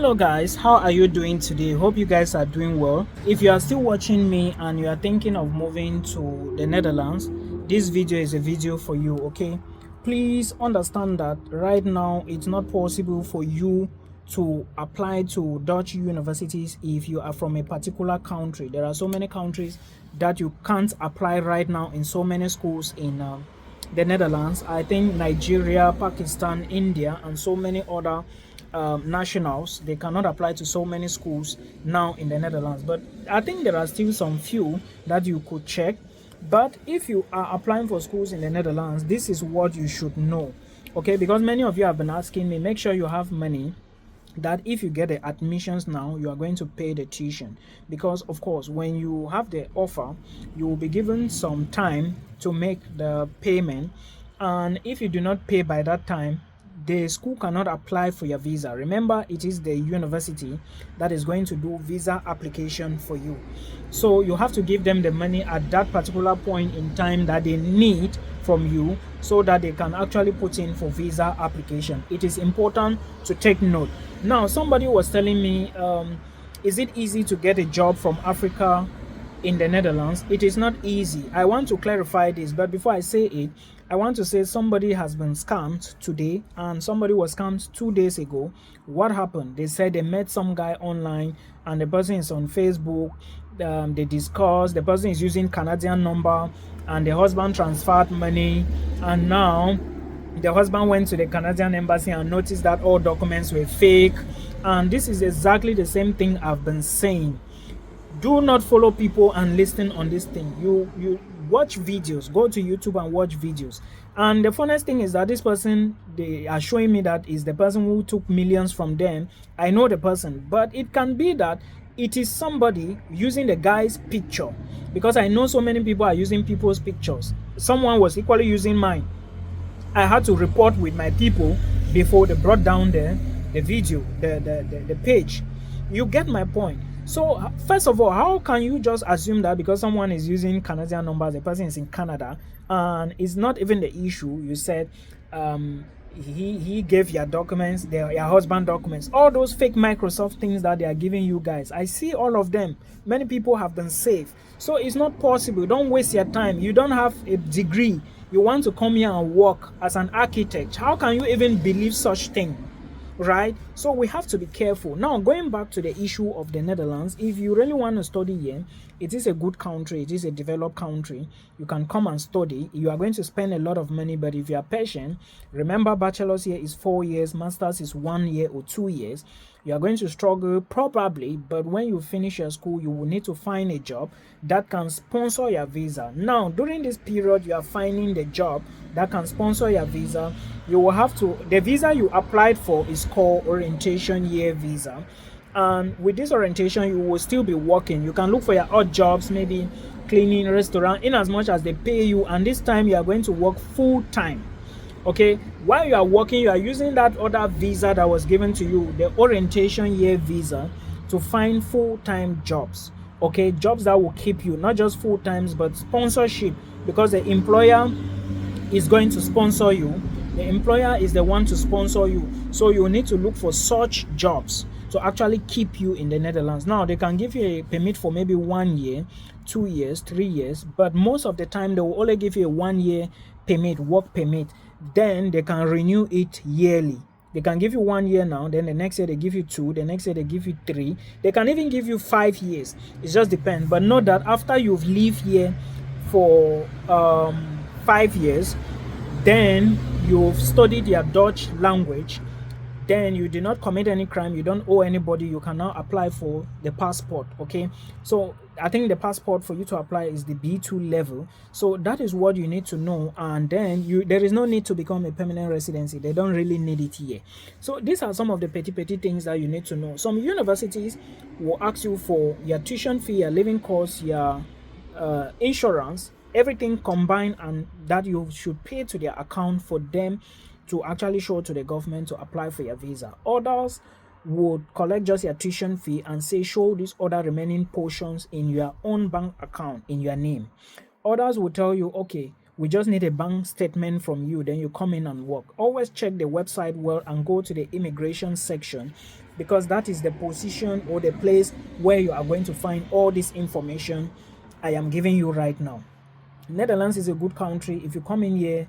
Hello guys, how are you doing today? Hope you guys are doing well. If you are still watching me and you are thinking of moving to the Netherlands, this video is a video for you, okay? Please understand that right now it's not possible for you to apply to Dutch universities if you are from a particular country. There are so many countries that you can't apply right now in so many schools in the Netherlands. I think Nigeria, Pakistan, India, and so many other nationals, they cannot apply to so many schools now in the Netherlands. But I think there are still some few that you could check. But if you are applying for schools in the Netherlands, this is what you should know, okay? Because many of you have been asking me, make sure you have money that if you get the admissions now, you are going to pay the tuition, because of course when you have the offer, you will be given some time to make the payment, and if you do not pay by that time, the school cannot apply for your visa. Remember, it is the university that is going to do visa application for you, so you have to give them the money at that particular point in time that they need from you, so that they can actually put in for visa application. It is important to take note. Now, somebody was telling me, is it easy to get a job from Africa in the Netherlands? It is not easy. I want to clarify this, but before I say it, I want to say somebody has been scammed today, and somebody was scammed 2 days ago. What happened? They said they met some guy online, and the person is on Facebook. They discussed, the person is using Canadian number, and the husband transferred money, and now the husband went to the Canadian embassy and noticed that all documents were fake. And this is exactly the same thing I've been saying. Do not follow people and listen on this thing. You watch videos, go to YouTube and watch videos. And the funniest thing is that this person, they are showing me that is the person who took millions from them. I know the person, but it can be that it is somebody using the guy's picture, because I know so many people are using people's pictures. Someone was equally using mine. I had to report with my people before they brought down the video, the page. You get my point. So first of all, how can you just assume that because someone is using Canadian numbers, the person is in Canada, and it's not even the issue? You said he gave your documents, your husband documents, all those fake Microsoft things that they are giving you guys. I see all of them. Many people have been saved. So it's not possible. Don't waste your time. You don't have a degree. You want to come here and work as an architect. How can you even believe such thing? Right? So we have to be careful. Now, going back to the issue of the Netherlands, if you really want to study here, it is a good country. It is a developed country. You can come and study. You are going to spend a lot of money, but if you are patient, remember, bachelor's here is 4 years, master's is 1 year or 2 years. You are going to struggle probably, but when you finish your school, you will need to find a job that can sponsor your visa. Now, during this period, you are finding the job that can sponsor your visa. You will have to, the visa you applied for is called orientation year visa. And with this orientation, you will still be working. You can look for your odd jobs, maybe cleaning, restaurant, in as much as they pay you. And this time you are going to work full time. Okay, while you are working, you are using that other visa that was given to you, the orientation year visa, to find full-time jobs. Okay, jobs that will keep you, not just full-times, but sponsorship, because the employer is going to sponsor you. The employer is the one to sponsor you. So you need to look for such jobs to actually keep you in the Netherlands. Now, they can give you a permit for maybe 1 year, 2 years, 3 years, but most of the time they will only give you a 1 year permit, work permit. Then they can renew it yearly. They can give you 1 year now, then the next year they give you 2, the next year they give you 3. They can even give you 5 years. It just depends. But know that after you've lived here for 5 years, then you've studied your Dutch language, then you did not commit any crime, you don't owe anybody, you can now apply for the passport. Okay, so I think the passport for you to apply is the B2 level. So that is what you need to know, and then there is no need to become a permanent residency. They don't really need it here. So these are some of the petty things that you need to know. Some universities will ask you for your tuition fee, your living costs, your insurance, everything combined, and that you should pay to their account for them to actually show to the government to apply for your visa. Others would collect just your tuition fee and say show these other remaining portions in your own bank account in your name. Others will tell you, okay, We just need a bank statement from you, then you come in and work. Always check the website well and go to the immigration section, because that is the position or the place where you are going to find all this information I am giving you right now. Netherlands is a good country. If you come in here,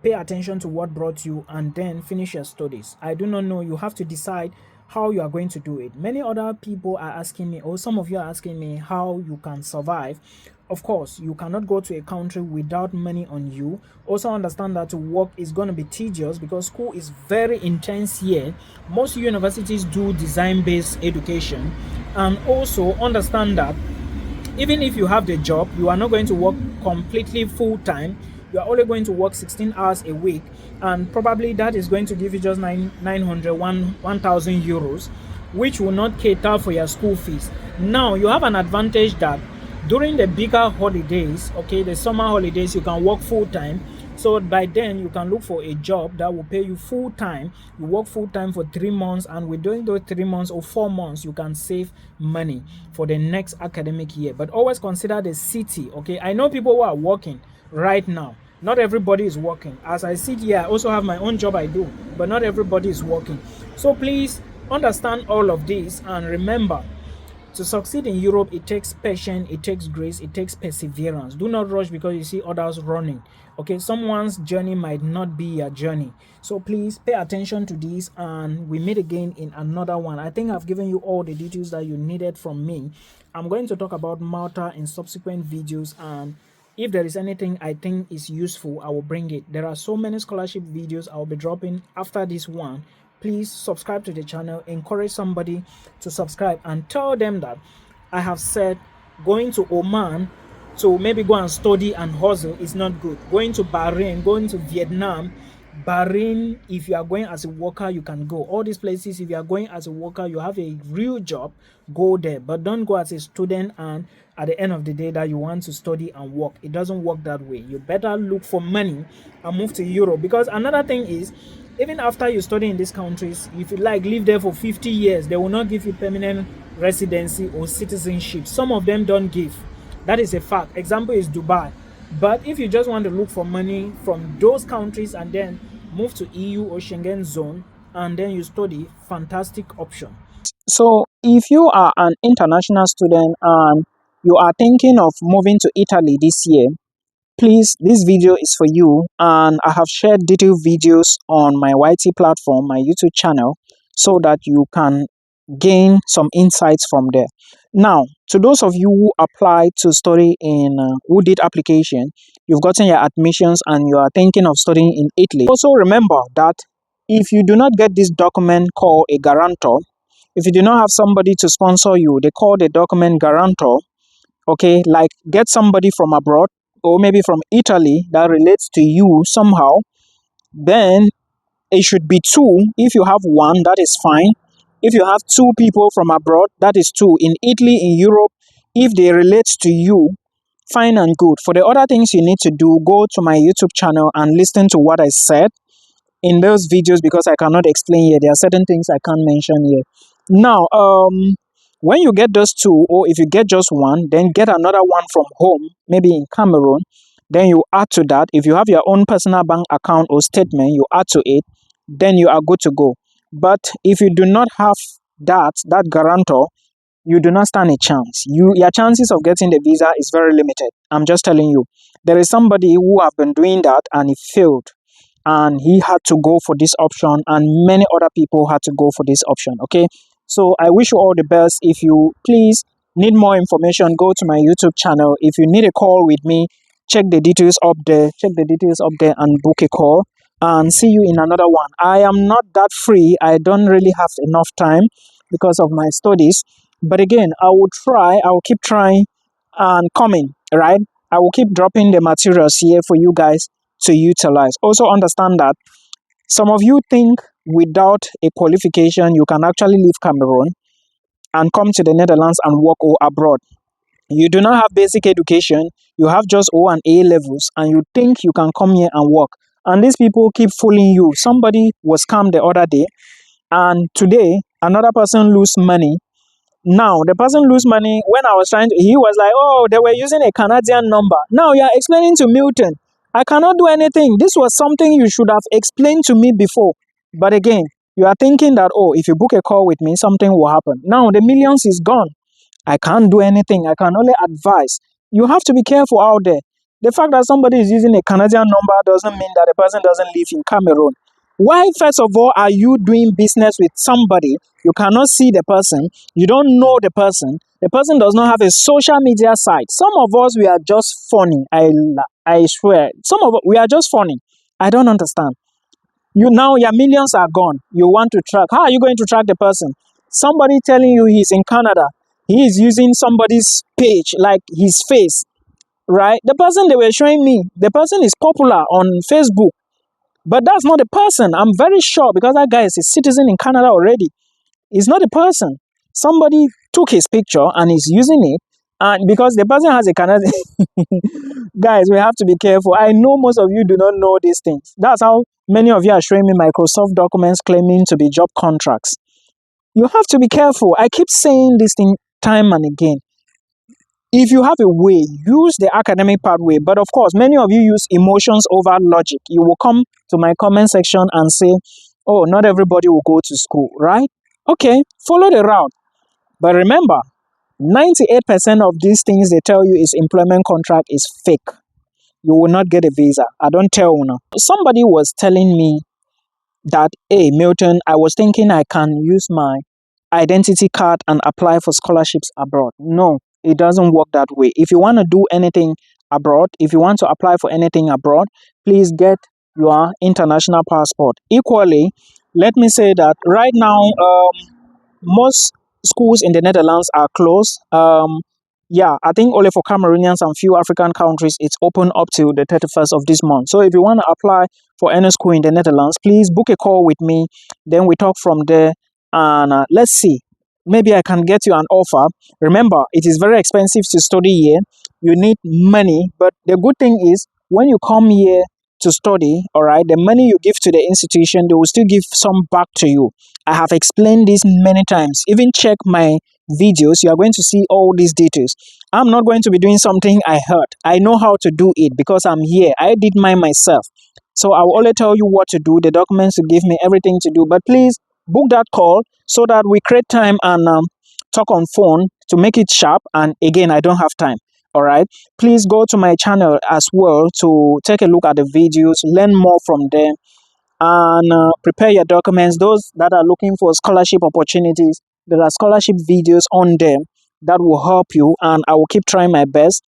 pay attention to what brought you and then finish your studies. I do not know. You have to decide how you are going to do it. Many other people are asking me, or some of you are asking me, how you can survive. Of course, you cannot go to a country without money on you. Also understand that to work is going to be tedious because school is very intense here. Most universities do design-based education. And also understand that even if you have the job, you are not going to work completely full-time. You are only going to work 16 hours a week, and probably that is going to give you just 1,000 euros, which will not cater for your school fees. Now, you have an advantage that during the bigger holidays, okay, the summer holidays, you can work full-time. So by then, you can look for a job that will pay you full-time. You work full-time for 3 months, and within those 3 months or 4 months, you can save money for the next academic year. But always consider the city, okay? I know people who are working right now. Not everybody is working. As I sit here, I also have my own job I do, but not everybody is working. So please understand all of this and remember, to succeed in Europe, it takes patience, it takes grace, it takes perseverance. Do not rush because you see others running. Okay, someone's journey might not be your journey. So please pay attention to this, and we meet again in another one. I think I've given you all the details that you needed from me. I'm going to talk about Malta in subsequent videos, and if there is anything I think is useful, I will bring it. There are so many scholarship videos I will be dropping after this one. Please subscribe to the channel, encourage somebody to subscribe, and tell them that I have said going to Oman to maybe go and study and hustle is not good. Going to Bahrain, going to Vietnam, Bahrain, if you are going as a worker, you can go. All these places, if you are going as a worker, you have a real job, go there. But don't go as a student and at the end of the day that you want to study and work. It doesn't work that way. You better look for money and move to Europe. Because another thing is, even after you study in these countries, if you like live there for 50 years, they will not give you permanent residency or citizenship. Some of them don't give. That is a fact. Example is Dubai. But if you just want to look for money from those countries and then move to EU or Schengen zone and then you study, fantastic option. So if you are an international student and you are thinking of moving to Italy this year, please, this video is for you, and I have shared detailed videos on my YT platform, my YouTube channel, so that you can gain some insights from there. Now, to those of you who applied to study who did application, you've gotten your admissions and you are thinking of studying in Italy. Also remember that if you do not get this document called a guarantor, if you do not have somebody to sponsor you, they call the document guarantor. Okay, like get somebody from abroad or maybe from Italy that relates to you somehow. Then it should be two. If you have one, that is fine. If you have two people from abroad, that is two. In Italy, in Europe, if they relate to you, fine and good. For the other things you need to do, go to my YouTube channel and listen to what I said in those videos, because I cannot explain here. There are certain things I can't mention here. Now, when you get those two, or if you get just one, then get another one from home, maybe in Cameroon. Then you add to that. If you have your own personal bank account or statement, you add to it, then you are good to go. But if you do not have that guarantor, you do not stand a chance. Your chances of getting the visa is very limited. I'm just telling you. There is somebody who have been doing that and he failed, and he had to go for this option, and many other people had to go for this option. Okay, so I wish you all the best. If you please need more information, go to my YouTube channel. If you need a call with me, check the details up there, and book a call, and see you in another one. I am not that free. I don't really have enough time because of my studies, but again, I will keep trying and coming, right? I will keep dropping the materials here for you guys to utilize. Also understand that some of you think without a qualification you can actually leave Cameroon and come to the Netherlands and work or abroad. You do not have basic education, you have just O and A levels, and you think you can come here and work. And these people keep fooling you. Somebody was scammed the other day, and today another person lose money. Now, the person lose money when I was he was like, oh, they were using a Canadian number. Now you are explaining to Milton I cannot do anything. This was something you should have explained to me before. But again, you are thinking that, oh, if you book a call with me, something will happen. Now the millions is gone. I can't do anything. I can only advise. You have to be careful out there. The fact that somebody is using a Canadian number doesn't mean that the person doesn't live in Cameroon. Why, first of all, are you doing business with somebody? You cannot see the person. You don't know the person. The person does not have a social media site. Some of us, we are just funny. I swear. Some of us, we are just funny. I don't understand. You now, your millions are gone. You want to track. How are you going to track the person? Somebody telling you he's in Canada. He is using somebody's page, like his face, right? The person they were showing me, the person is popular on Facebook, but that's not the person. I'm very sure because that guy is a citizen in Canada already. It's not the person. Somebody took his picture and is using it, and because the person has a Canadian, guys, we have to be careful. I know most of you do not know these things. That's how many of you are showing me Microsoft documents claiming to be job contracts. You have to be careful. I keep saying this thing time and again. If you have a way, use the academic pathway. But of course, many of you use emotions over logic. You will come to my comment section and say, oh, not everybody will go to school, right? Okay, follow the route. But remember, 98% of these things they tell you is employment contract is fake. You will not get a visa. I don't tell you now. Somebody was telling me that, hey, Milton, I was thinking I can use my identity card and apply for scholarships abroad. No, it doesn't work that way. If you want to do anything abroad, if you want to apply for anything abroad, please get your international passport. Equally, let me say that right now, most schools in the Netherlands are closed. Yeah, I think only for Cameroonians and few African countries, it's open up till the 31st of this month. So if you want to apply for any school in the Netherlands, please book a call with me. Then we talk from there. And let's see. Maybe I can get you an offer. Remember, it is very expensive to study here. You need money. But the good thing is, when you come here to study, all right, the money you give to the institution, they will still give some back to you. I have explained this many times. Even check my videos, you are going to see all these details. I'm not going to be doing something I heard. I know how to do it because I'm here. I did mine myself. So I will only tell you what to do, the documents to give me, everything to do. But please book that call so that we create time and talk on phone to make it sharp. And again, I don't have time. All right. Please go to my channel as well to take a look at the videos, learn more from them, and prepare your documents. Those that are looking for scholarship opportunities, there are scholarship videos on them that will help you, and I will keep trying my best